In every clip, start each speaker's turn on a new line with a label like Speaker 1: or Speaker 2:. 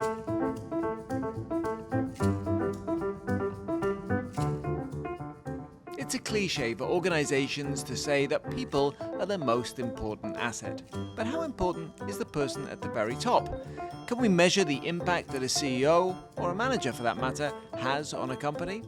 Speaker 1: It's a cliché for organizations to say that people are their most important asset. But how important is the person at the very top? Can we measure the impact that a CEO, or a manager for that matter, has on a company?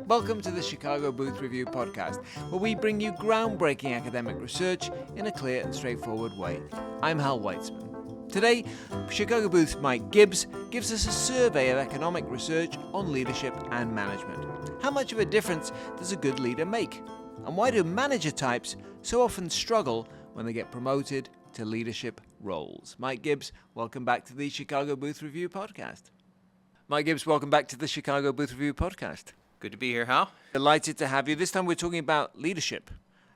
Speaker 1: Welcome to the Chicago Booth Review podcast, where we bring you groundbreaking academic research in a clear and straightforward way. I'm Hal Weitzman. Today, Chicago Booth's Mike Gibbs gives us a survey of economic research on leadership and management. How much of a difference does a good leader make? And why do manager types so often struggle when they get promoted to leadership roles? Mike Gibbs, welcome back to the Chicago Booth Review podcast. Mike Gibbs, welcome back to the Chicago Booth Review podcast.
Speaker 2: Good to be here, Hal.
Speaker 1: Delighted to have you. This time we're talking about leadership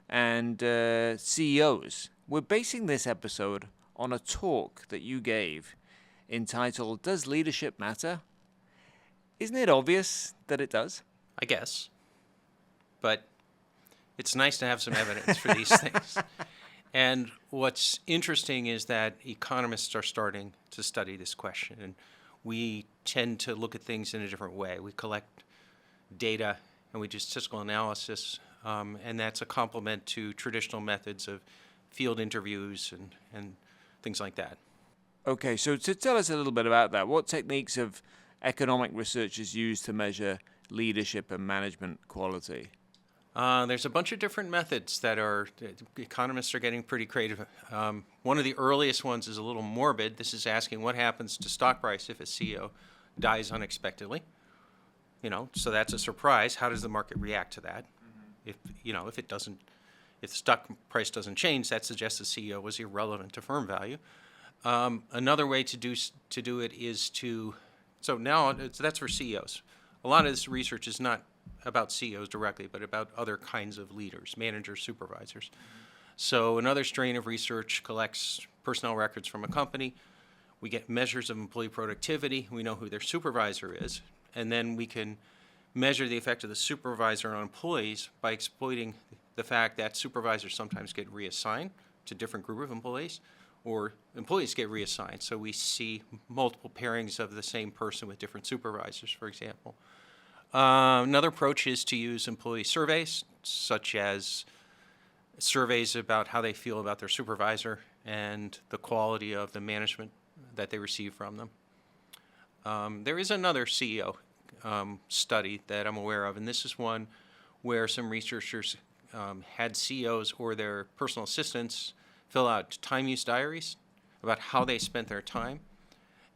Speaker 1: and CEOs. We're basing this episode on a talk that you gave entitled, Does Leadership Matter? Isn't it obvious that it does?
Speaker 2: I guess. But it's nice to have some evidence for these things. And what's interesting is that economists are starting to study this question. And we tend to look at things in a different way. We collect data and we do statistical analysis. And that's a complement to traditional methods of field interviews and things like that.
Speaker 1: Okay, so to tell us a little bit about that, what techniques have economic researchers used to measure leadership and management quality?
Speaker 2: There's a bunch of different methods that economists are getting pretty creative. One of the earliest ones is a little morbid. This is asking what happens to stock price if a CEO dies unexpectedly. So that's a surprise. How does the market react to that? If the stock price doesn't change, that suggests the CEO was irrelevant to firm value. Another way to do it is that's for CEOs. A lot of this research is not about CEOs directly, but about other kinds of leaders, managers, supervisors. So another strain of research collects personnel records from a company. We get measures of employee productivity. We know who their supervisor is. And then we can measure the effect of the supervisor on employees by exploiting the fact that supervisors sometimes get reassigned to a different group of employees, or employees get reassigned. So we see multiple pairings of the same person with different supervisors, for example. Another approach is to use employee surveys, such as surveys about how they feel about their supervisor and the quality of the management that they receive from them. There is another CEO study that I'm aware of, and this is one where some researchers had CEOs or their personal assistants fill out time use diaries about how they spent their time.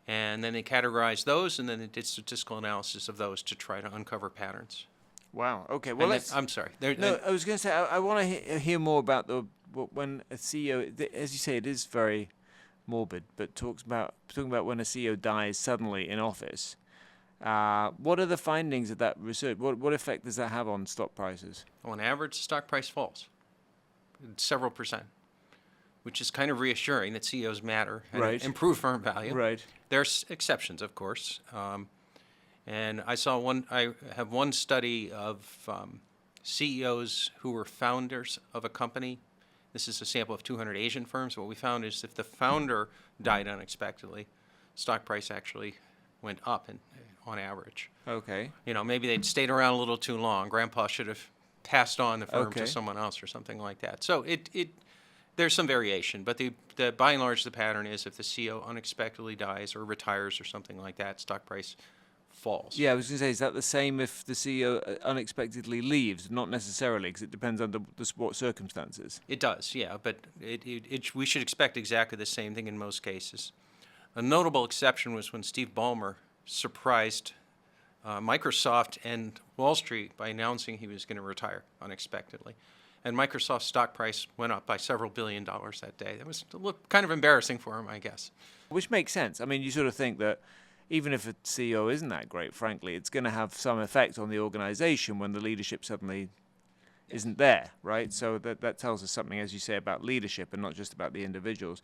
Speaker 2: And then they categorized those, and then they did statistical analysis of those to try to uncover patterns.
Speaker 1: Wow. Okay. Well,
Speaker 2: I'm sorry.
Speaker 1: I was going to say I want to hear more about when a CEO, as you say, it is very morbid, but talking about when a CEO dies suddenly in office. What are the findings of that research? What effect does that have on stock prices?
Speaker 2: On average, the stock price falls several percent, which is kind of reassuring that CEOs matter and improve firm value.
Speaker 1: Right.
Speaker 2: There's exceptions, of course. And I have one study of CEOs who were founders of a company. This is a sample of 200 Asian firms. What we found is if the founder died unexpectedly, stock price actually went up on average.
Speaker 1: Okay.
Speaker 2: Maybe they'd stayed around a little too long. Grandpa should have passed on the firm to someone else or something like that. So there's some variation, but the by and large the pattern is if the CEO unexpectedly dies or retires or something like that, stock price falls.
Speaker 1: Yeah, I was going to say, is that the same if the CEO unexpectedly leaves? Not necessarily, because it depends on what circumstances.
Speaker 2: It does, yeah, but we should expect exactly the same thing in most cases. A notable exception was when Steve Ballmer surprised Microsoft and Wall Street by announcing he was going to retire unexpectedly. And Microsoft's stock price went up by several $1 billion that day. That was kind of embarrassing for him, I guess.
Speaker 1: Which makes sense. I mean, you sort of think that even if a CEO isn't that great, frankly, it's going to have some effect on the organization when the leadership suddenly isn't there, right? So that tells us something, as you say, about leadership and not just about the individuals.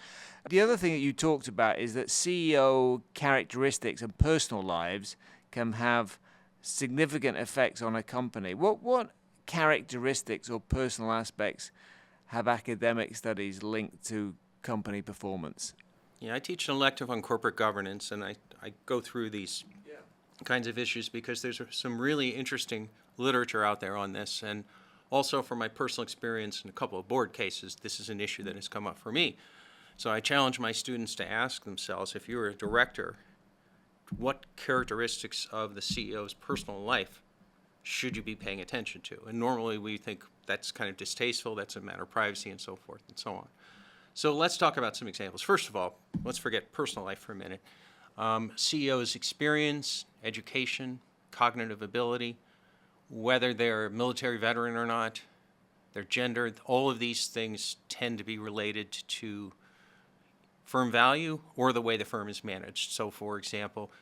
Speaker 1: The other thing that you talked about is that CEO characteristics and personal lives can have significant effects on a company. What characteristics or personal aspects have academic studies linked to company performance?
Speaker 2: Yeah, I teach an elective on corporate governance, and I go through these kinds of issues because there's some really interesting literature out there on this. And also from my personal experience in a couple of board cases, this is an issue that has come up for me. So I challenge my students to ask themselves, if you were a director, what characteristics of the CEO's personal life should you be paying attention to? And normally we think that's kind of distasteful, that's a matter of privacy and so forth and so on. So let's talk about some examples. First of all, let's forget personal life for a minute. CEO's experience, education, cognitive ability, whether they're a military veteran or not, their gender, all of these things tend to be related to firm value or the way the firm is managed. So for example,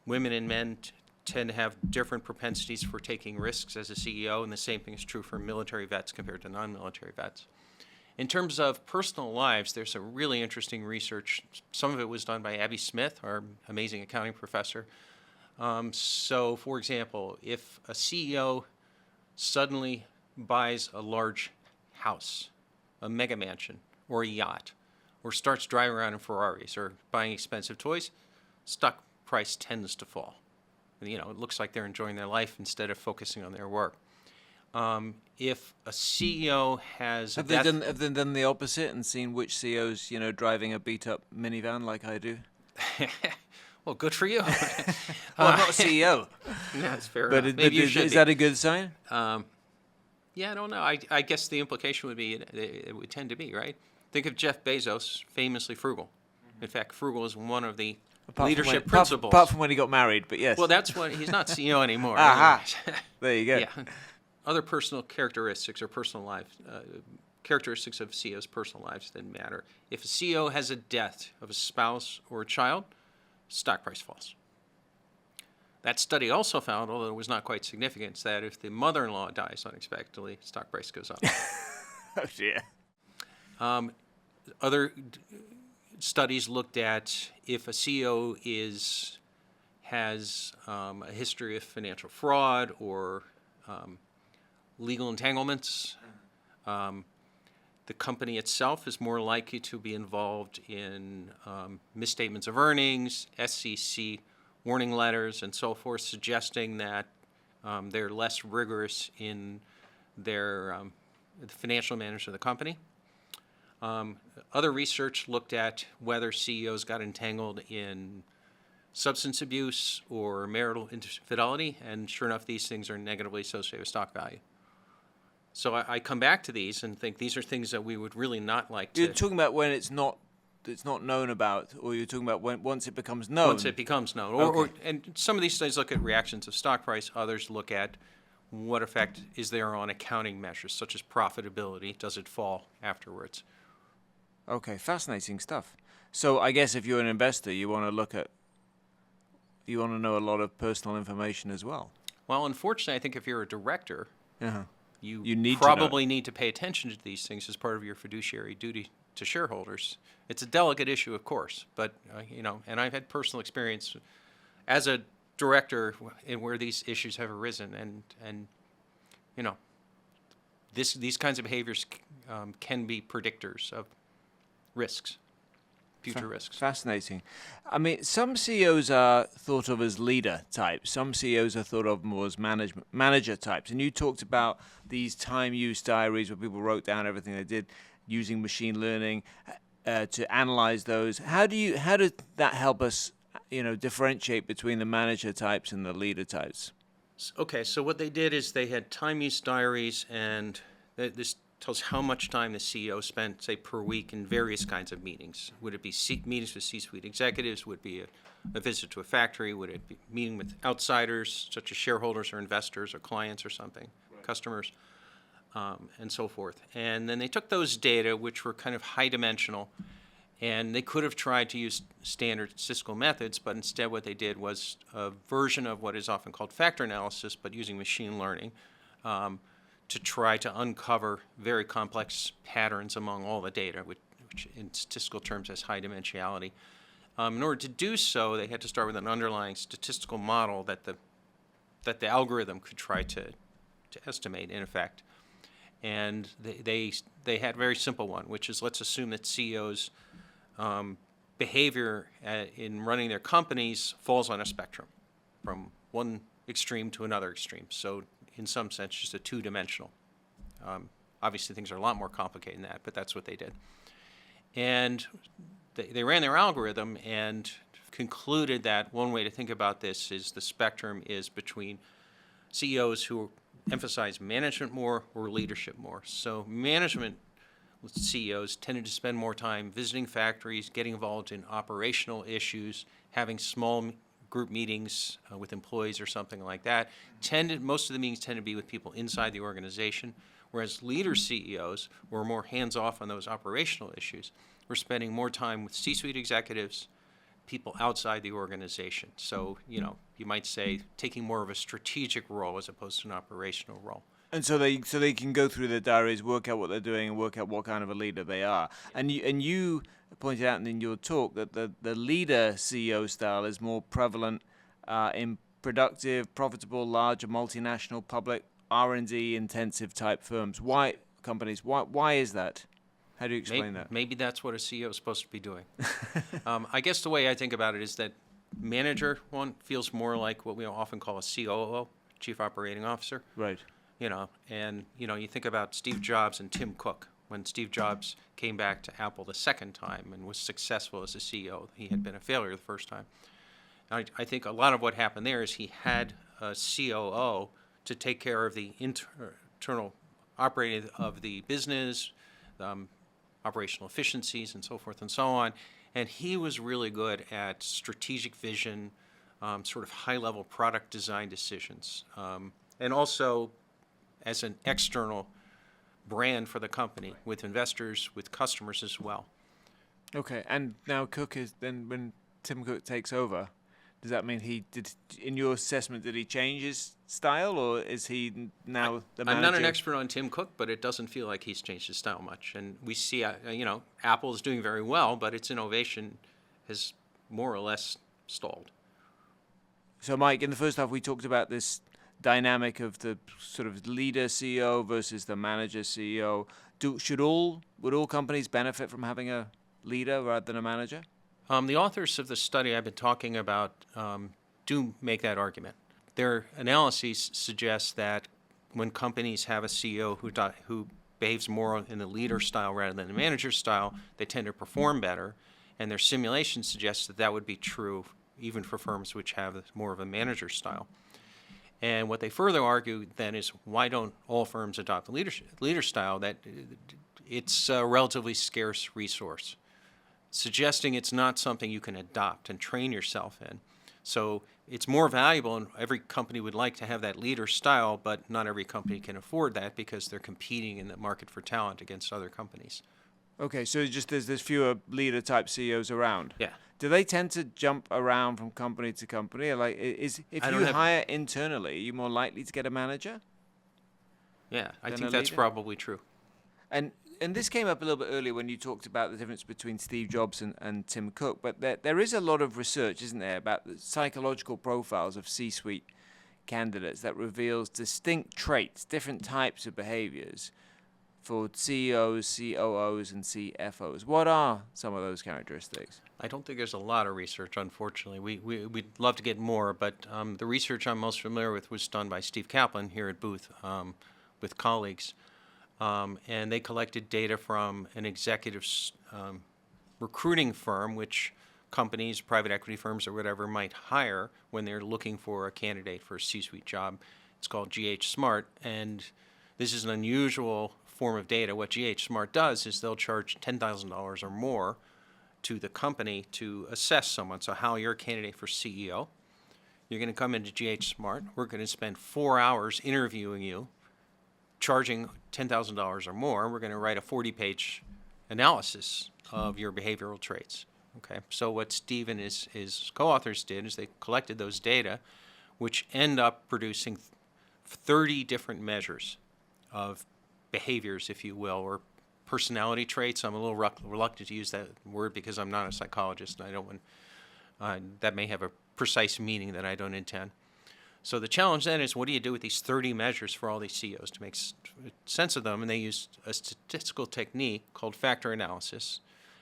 Speaker 2: women and men tend to have different propensities for taking risks as a CEO, and the same thing is true for military vets compared to non-military vets. In terms of personal lives, there's a really interesting research. Some of it was done by Abby Smith, our amazing accounting professor. So, for example, if a CEO suddenly buys a large house, a mega mansion, or a yacht, or starts driving around in Ferraris or buying expensive toys, stock price tends to fall. You know, it looks like they're enjoying their life instead of focusing on their work. If a CEO has
Speaker 1: have they done the opposite and seen which CEOs, driving a beat-up minivan like I do?
Speaker 2: Well, good for you.
Speaker 1: Well, I'm not a CEO.
Speaker 2: No, that's fair
Speaker 1: But
Speaker 2: enough. Maybe you should
Speaker 1: is
Speaker 2: be.
Speaker 1: that a good sign?
Speaker 2: Yeah, I don't know. I guess the implication would be it would tend to be, right? Think of Jeff Bezos, famously frugal. In fact, frugal is one of the leadership principles.
Speaker 1: Apart from when he got married, but yes.
Speaker 2: Well, that's when he's not CEO anymore.
Speaker 1: Aha. There you go.
Speaker 2: Yeah. Other personal characteristics or personal life, characteristics of CEOs' personal lives didn't matter. If a CEO has a death of a spouse or a child, stock price falls. That study also found, although it was not quite significant, that if the mother-in-law dies unexpectedly, stock price goes up.
Speaker 1: Oh, dear.
Speaker 2: Other studies looked at if a CEO has a history of financial fraud or legal entanglements. The company itself is more likely to be involved in misstatements of earnings, SEC warning letters, and so forth, suggesting that they're less rigorous in their financial management of the company. Other research looked at whether CEOs got entangled in substance abuse or marital infidelity, and sure enough, these things are negatively associated with stock value. So I come back to these and think these are things that we would really not like to...
Speaker 1: You're talking about when it's not known about, or you're talking about when once it becomes known?
Speaker 2: Once it becomes known. And some of these studies look at reactions of stock price. Others look at what effect is there on accounting measures, such as profitability. Does it fall afterwards?
Speaker 1: Okay, fascinating stuff. So I guess if you're an investor, you want to know a lot of personal information as well.
Speaker 2: Well, unfortunately, I think if you're a director, you
Speaker 1: need
Speaker 2: probably need to pay attention to these things as part of your fiduciary duty to shareholders. It's a delicate issue, of course, but and I've had personal experience as a director in where these issues have arisen, and these kinds of behaviors can be predictors of risks, future risks.
Speaker 1: Fascinating. I mean, some CEOs are thought of as leader types. Some CEOs are thought of more as manager types. And you talked about these time use diaries where people wrote down everything they did using machine learning to analyze those. How did that help us, differentiate between the manager types and the leader types?
Speaker 2: Okay, so what they did is they had time use diaries, and this tells how much time the CEO spent, say, per week in various kinds of meetings. Would it be meetings with C-suite executives? Would it be a visit to a factory? Would it be meeting with outsiders, such as shareholders or investors or clients or something, customers, and so forth? And then they took those data, which were kind of high-dimensional, and they could have tried to use standard statistical methods, but instead what they did was a version of what is often called factor analysis, but using machine learning, to try to uncover very complex patterns among all the data, which in statistical terms has high dimensionality. In order to do so, they had to start with an underlying statistical model that the algorithm could try to estimate, in effect. And they had a very simple one, which is, let's assume that CEOs behavior in running their companies falls on a spectrum from one extreme to another extreme. So in some sense, just a two-dimensional. Obviously, things are a lot more complicated than that, but that's what they did. And they ran their algorithm and concluded that one way to think about this is the spectrum is between CEOs who emphasize management more or leadership more. So management CEOs tended to spend more time visiting factories, getting involved in operational issues, having small group meetings with employees or something like that. Most of the meetings tend to be with people inside the organization, whereas leader CEOs were more hands-off on those operational issues. We're spending more time with C-suite executives, people outside the organization. So, you might say taking more of a strategic role as opposed to an operational role.
Speaker 1: And so they can go through their diaries, work out what they're doing, and work out what kind of a leader they are. And you pointed out in your talk that the leader CEO style is more prevalent in productive, profitable, larger, multinational, public, R&D intensive type firms. Why is that? How do you explain that?
Speaker 2: Maybe that's what a CEO is supposed to be doing. I guess the way I think about it is that manager one feels more like what we often call a COO, Chief Operating Officer.
Speaker 1: Right.
Speaker 2: You think about Steve Jobs and Tim Cook. When Steve Jobs came back to Apple the second time and was successful as a CEO, he had been a failure the first time. I think a lot of what happened there is he had a COO to take care of the internal operating of the business, operational efficiencies, and so forth and so on. And he was really good at strategic vision, sort of high-level product design decisions, and also as an external brand for the company with investors, with customers as well.
Speaker 1: Okay, and now when Tim Cook takes over, does that mean in your assessment, did he change his style, or is he now the manager?
Speaker 2: I'm not an expert on Tim Cook, but it doesn't feel like he's changed his style much. And we see, Apple is doing very well, but its innovation has more or less stalled.
Speaker 1: So, Mike, in the first half, we talked about this dynamic of the sort of leader CEO versus the manager CEO. Would all companies benefit from having a leader rather than a manager?
Speaker 2: The authors of the study I've been talking about do make that argument. Their analyses suggest that when companies have a CEO who behaves more in the leader style rather than the manager style, they tend to perform better, and their simulation suggests that would be true even for firms which have more of a manager style. And what they further argue then is, why don't all firms adopt the leader style? That it's a relatively scarce resource, suggesting it's not something you can adopt and train yourself in. So it's more valuable, and every company would like to have that leader style, but not every company can afford that because they're competing in the market for talent against other companies.
Speaker 1: Okay, so there's fewer leader type CEOs around.
Speaker 2: Yeah.
Speaker 1: Do they tend to jump around from company to company? Like, if you hire internally, are you more likely to get a manager?
Speaker 2: Yeah, I think that's probably true.
Speaker 1: And this came up a little bit earlier when you talked about the difference between Steve Jobs and Tim Cook. But there is a lot of research, isn't there, about the psychological profiles of C-suite candidates that reveals distinct traits, different types of behaviors for CEOs, COOs, and CFOs. What are some of those characteristics?
Speaker 2: I don't think there's a lot of research, unfortunately. We'd love to get more, but the research I'm most familiar with was done by Steve Kaplan here at Booth with colleagues. And they collected data from an executive recruiting firm, which companies, private equity firms or whatever, might hire when they're looking for a candidate for a C-suite job. It's called GH Smart, and this is an unusual form of data. What GH Smart does is they'll charge $10,000 or more to the company to assess someone. So how you're a candidate for CEO. You're going to come into GH Smart. We're going to spend 4 hours interviewing you, charging $10,000 or more. We're going to write a 40-page analysis of your behavioral traits. Okay. So what Steve and his co-authors did is they collected those data, which end up producing 30 different measures of behaviors, if you will, or personality traits. I'm a little reluctant to use that word because I'm not a psychologist, and I don't want that may have a precise meaning that I don't intend. So the challenge then is, what do you do with these 30 measures for all these CEOs to make sense of them? And they used a statistical technique called factor analysis.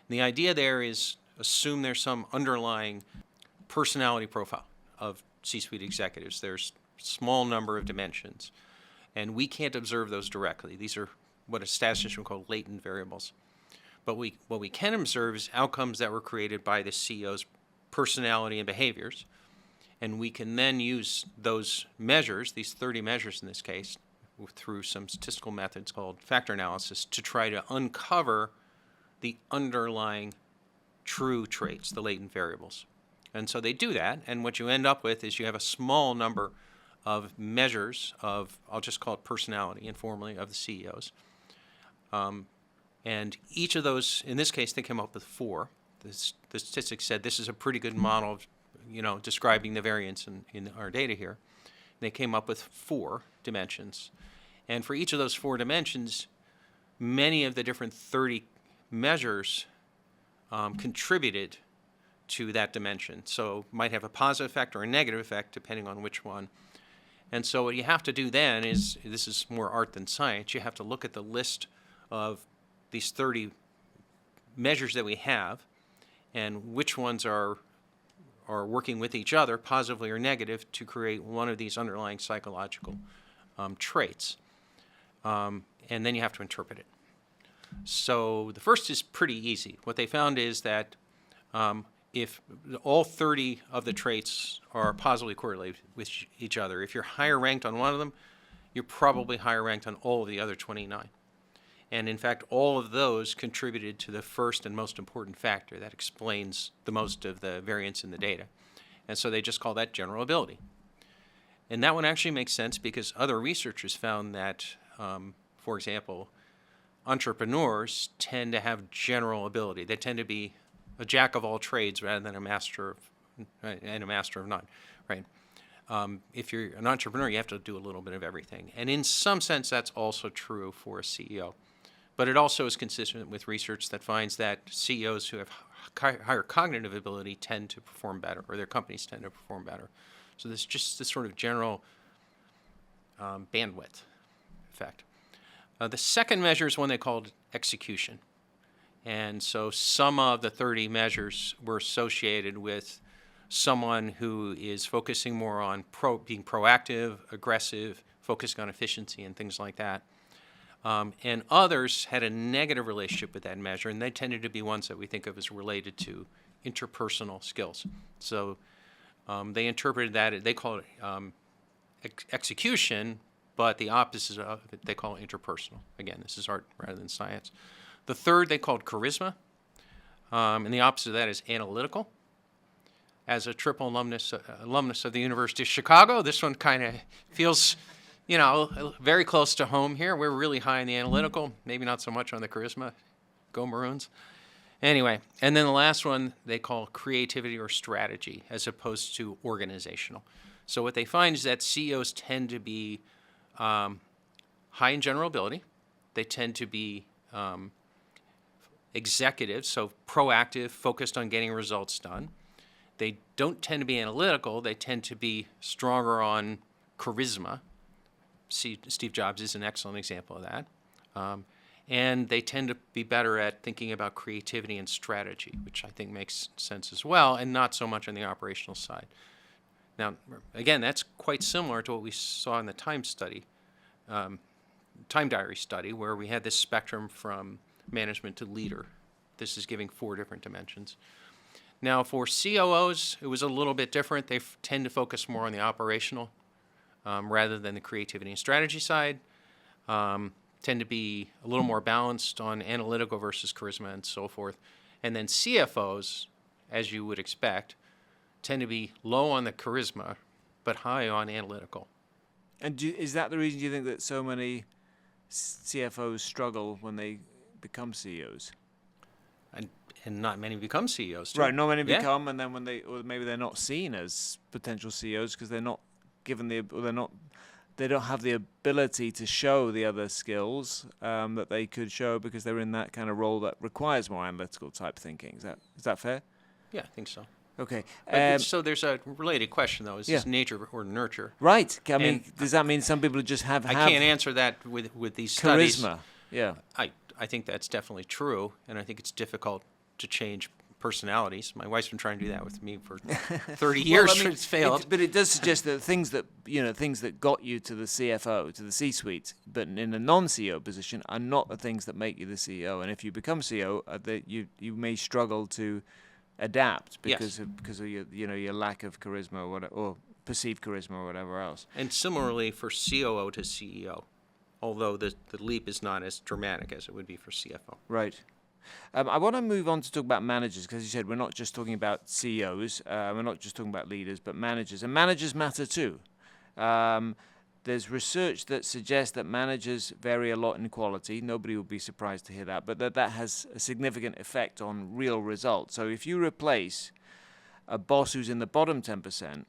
Speaker 2: And the idea there is assume there's some underlying personality profile of C-suite executives. There's a small number of dimensions, and we can't observe those directly. These are what a statistician would call latent variables. But what we can observe is outcomes that were created by the CEO's personality and behaviors, and we can then use those measures, these 30 measures in this case, through some statistical methods called factor analysis, to try to uncover the underlying true traits, the latent variables. And so they do that, and what you end up with is you have a small number of measures of, I'll just call it personality informally, of the CEOs. And each of those, in this case, they came up with 4. The statistics said this is a pretty good model of, describing the variance in our data here. They came up with 4 dimensions. And for each of those 4 dimensions, many of the different 30 measures contributed to that dimension. So might have a positive effect or a negative effect depending on which one. And so what you have to do then is, this is more art than science, you have to look at the list of these 30 measures that we have and which ones are working with each other, positively or negative, to create one of these underlying psychological traits. And then you have to interpret it. So the first is pretty easy. What they found is that if all 30 of the traits are positively correlated with each other, if you're higher ranked on one of them, you're probably higher ranked on all of the other 29. And in fact, all of those contributed to the first and most important factor that explains the most of the variance in the data. And so they just call that general ability. And that one actually makes sense because other researchers found that, for example, entrepreneurs tend to have general ability. They tend to be a jack of all trades rather than a master of none, right? If you're an entrepreneur, you have to do a little bit of everything. And in some sense, that's also true for a CEO. But it also is consistent with research that finds that CEOs who have higher cognitive ability tend to perform better, or their companies tend to perform better. So there's just this sort of general bandwidth effect. The second measure is one they called execution. And so some of the 30 measures were associated with someone who is focusing more on being proactive, aggressive, focusing on efficiency and things like that. And others had a negative relationship with that measure, and they tended to be ones that we think of as related to interpersonal skills. So they interpreted that, they call it execution, but the opposite of it, they call it interpersonal. Again, this is art rather than science. The third they called charisma, and the opposite of that is analytical. As a triple alumnus of the University of Chicago, this one kind of feels, very close to home here. We're really high in the analytical, maybe not so much on the charisma. Go Maroons. Anyway, and then the last one they call creativity or strategy as opposed to organizational. So what they find is that CEOs tend to be high in general ability. They tend to be executives, so proactive, focused on getting results done. They don't tend to be analytical. They tend to be stronger on charisma. Steve Jobs is an excellent example of that. And they tend to be better at thinking about creativity and strategy, which I think makes sense as well, and not so much on the operational side. Now, again, that's quite similar to what we saw in the time diary study, where we had this spectrum from management to leader. This is giving 4 different dimensions. Now, for COOs, it was a little bit different. They tend to focus more on the operational rather than the creativity and strategy side. Tend to be a little more balanced on analytical versus charisma and so forth. And then CFOs, as you would expect, tend to be low on the charisma, but high on analytical.
Speaker 1: And is that the reason you think that so many CFOs struggle when they become CEOs?
Speaker 2: And not many become CEOs, too.
Speaker 1: Right, not many become, and then or maybe they're not seen as potential CEOs because they're not given they don't have the ability to show the other skills that they could show because they're in that kind of role that requires more analytical type thinking. Is that fair?
Speaker 2: Yeah, I think so.
Speaker 1: Okay.
Speaker 2: So there's a related question, though. Is this nature or nurture?
Speaker 1: Right. I mean, does that mean some people just have
Speaker 2: I can't answer that with these studies.
Speaker 1: Charisma, yeah.
Speaker 2: I think that's definitely true, and I think it's difficult to change personalities. My wife's been trying to do that with me for 30 years.
Speaker 1: Well, I mean,
Speaker 2: it's failed.
Speaker 1: but it does suggest that things that got you to the CFO, to the C-suite, but in a non-CEO position, are not the things that make you the CEO. And if you become CEO, you may struggle to adapt because of your lack of charisma or perceived charisma or whatever else.
Speaker 2: And similarly for COO to CEO, although the leap is not as dramatic as it would be for CFO.
Speaker 1: Right. I want to move on to talk about managers, because you said we're not just talking about CEOs, we're not just talking about leaders, but managers. And managers matter too. There's research that suggests that managers vary a lot in quality. Nobody will be surprised to hear that, but that has a significant effect on real results. So if you replace a boss who's in the bottom 10%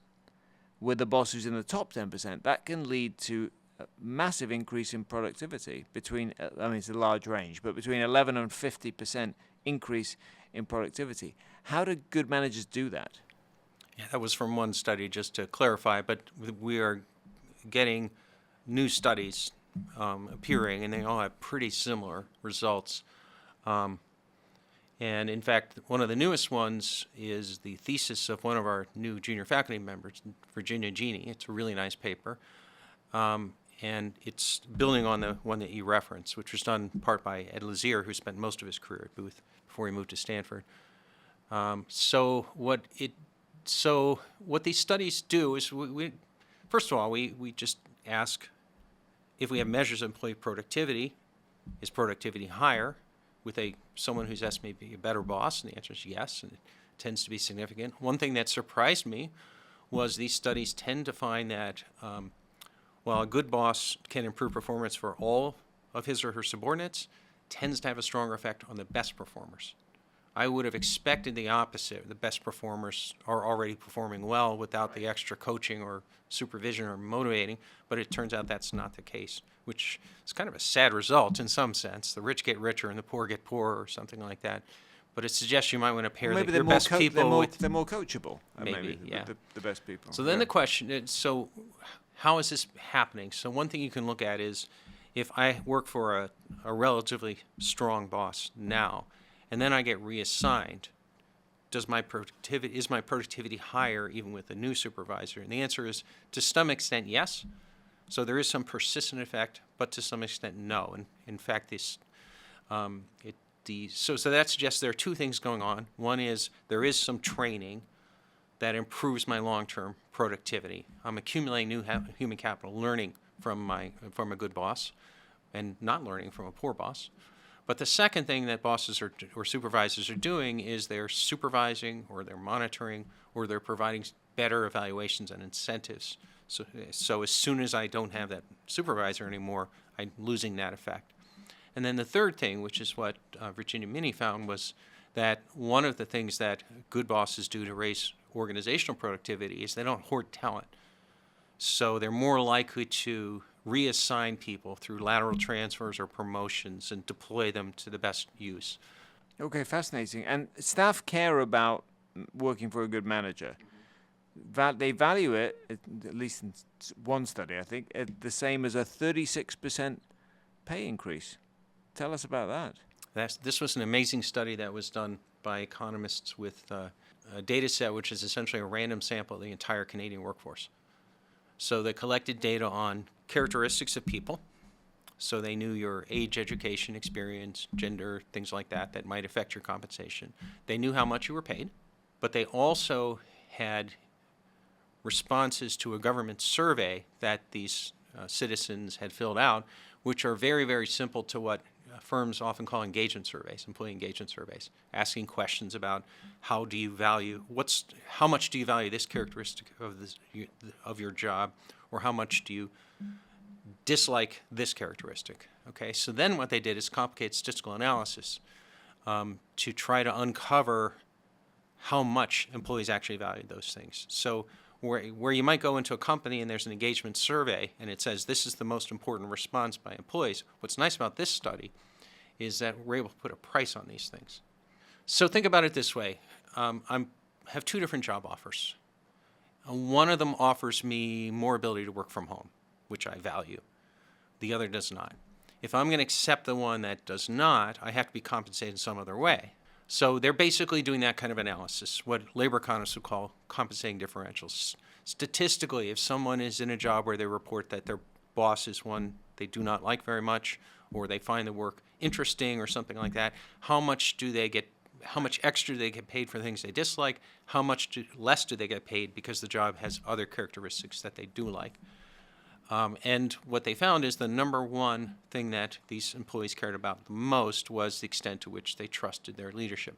Speaker 1: with a boss who's in the top 10%, that can lead to a massive increase in productivity between, it's a large range, but between 11 and 50% increase in productivity. How do good managers do that?
Speaker 2: Yeah, that was from one study, just to clarify, but we are getting new studies appearing, and they all have pretty similar results. And in fact, one of the newest ones is the thesis of one of our new junior faculty members, Virginia Genie. It's a really nice paper. And it's building on the one that you referenced, which was done in part by Ed Lazier, who spent most of his career at Booth before he moved to Stanford. So what these studies do is, first of all, we just ask if we have measures of employee productivity, is productivity higher with someone who's estimated to be a better boss? And the answer is yes, and it tends to be significant. One thing that surprised me was these studies tend to find that while a good boss can improve performance for all of his or her subordinates, tends to have a stronger effect on the best performers. I would have expected the opposite. The best performers are already performing well without the extra coaching or supervision or motivating, but it turns out that's not the case, which is kind of a sad result in some sense. The rich get richer and the poor get poorer or something like that. But it suggests you might want to pair your best people with...
Speaker 1: They're more coachable,
Speaker 2: maybe, yeah.
Speaker 1: The best people.
Speaker 2: So then the question is, how is this happening? So one thing you can look at is if I work for a relatively strong boss now, and then I get reassigned, is my productivity higher even with a new supervisor? And the answer is, to some extent, yes. So there is some persistent effect, but to some extent, no. And in fact, so that suggests there are two things going on. One is there is some training that improves my long-term productivity. I'm accumulating new human capital, learning from a good boss, and not learning from a poor boss. But the second thing that bosses or supervisors are doing is they're supervising, or they're monitoring, or they're providing better evaluations and incentives. So as soon as I don't have that supervisor anymore, I'm losing that effect. And then the third thing, which is what Virginia Mini found, was that one of the things that good bosses do to raise organizational productivity is they don't hoard talent. So they're more likely to reassign people through lateral transfers or promotions and deploy them to the best use.
Speaker 1: Okay, fascinating. And staff care about working for a good manager. They value it, at least in one study, I think, the same as a 36% pay increase. Tell us about that.
Speaker 2: This was an amazing study that was done by economists with a data set which is essentially a random sample of the entire Canadian workforce. So they collected data on characteristics of people. So they knew your age, education, experience, gender, things like that might affect your compensation. They knew how much you were paid, but they also had responses to a government survey that these citizens had filled out, which are very, very simple to what firms often call engagement surveys, employee engagement surveys, asking questions about how much do you value this characteristic of your job, or how much do you dislike this characteristic. Okay, so then what they did is complicated statistical analysis to try to uncover how much employees actually valued those things. So where you might go into a company and there's an engagement survey and it says this is the most important response by employees, what's nice about this study is that we're able to put a price on these things. So think about it this way. I have two different job offers. One of them offers me more ability to work from home, which I value. The other does not. If I'm going to accept the one that does not, I have to be compensated in some other way. So they're basically doing that kind of analysis, what labor economists would call compensating differentials. Statistically, if someone is in a job where they report that their boss is one they do not like very much, or they find the work interesting or something like that, how much extra do they get paid for things they dislike? How much less do they get paid because the job has other characteristics that they do like? And what they found is the number one thing that these employees cared about the most was the extent to which they trusted their leadership.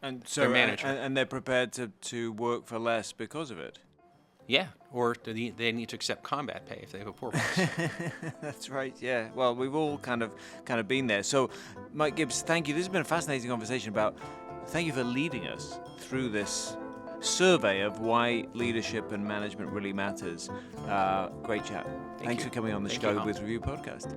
Speaker 1: And so,
Speaker 2: their manager.
Speaker 1: And they're prepared to work for less because of it.
Speaker 2: Yeah, or they need to accept combat pay if they have a poor boss.
Speaker 1: That's right, yeah. Well, we've all kind of been there. So, Mike Gibbs, thank you. This has been a fascinating conversation thank you for leading us through this survey of why leadership and management really matters. Great chat. Thanks
Speaker 2: you.
Speaker 1: for coming on the
Speaker 2: Thank
Speaker 1: Chicago
Speaker 2: you,
Speaker 1: Booth Review podcast.